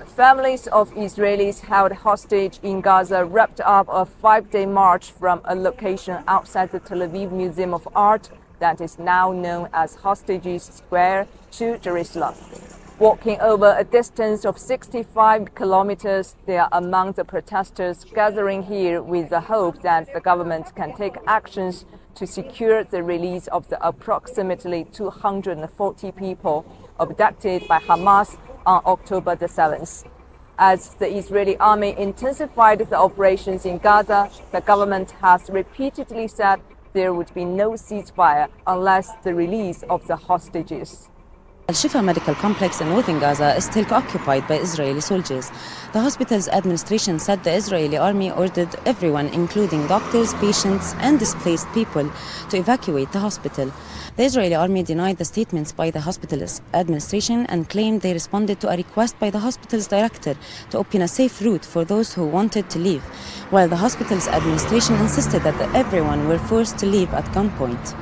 Families of Israelis held hostage in Gaza wrapped up a 5-day march from a location outside the Tel Aviv Museum of Art that is now known as Hostages Square to Jerusalem. Walking over a distance of 65 kilometers, they are among the protesters gathering here with the hope that the government can take actions to secure the release of the approximately 240 people abducted by Hamas on October the 7th. As the Israeli army intensified the operations in Gaza, the government has repeatedly said there would be no ceasefire unless the release of the hostages. Al-Shifa medical complex in northern Gaza is still occupied by Israeli soldiers. The hospital's administration said the Israeli army ordered everyone, including doctors, patients, and displaced people, to evacuate the hospital. The Israeli army denied the statements by the hospital's administration and claimed they responded to a request by the hospital's director to open a safe route for those who wanted to leave, while the hospital's administration insisted that everyone were forced to leave at gunpoint.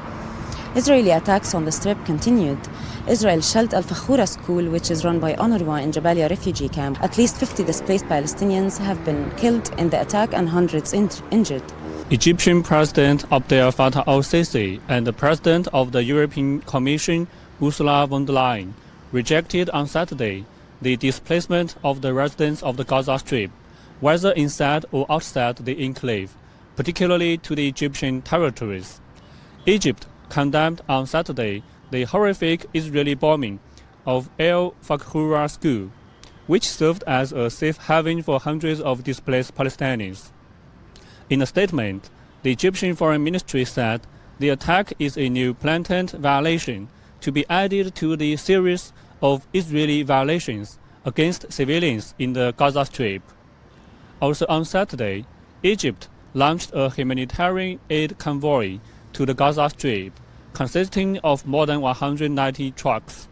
Israeli attacks on the Strip continued. Israel shelled Al-Fakhura school, which is run by UNRWA in Jabalia refugee camp. At least 50 displaced Palestinians have been killed in the attack and hundreds injured. Egyptian President Abdel Fattah al-Sisi and the President of the European Commission, Ursula von der Leyen, rejected on Saturday the displacement of the residents of the Gaza Strip, whether inside or outside the enclave, particularly to the Egyptian territories. Egypt condemned on Saturday the horrific Israeli bombing of Al-Fakhura school, which served as a safe haven for hundreds of displaced Palestinians. In a statement, the Egyptian Foreign Ministry said the attack is a new blatant violation to be added to the series of Israeli violations against civilians in the Gaza Strip. Also on Saturday, Egypt launched a humanitarian aid convoy to the Gaza Strip, consisting of more than 190 trucks.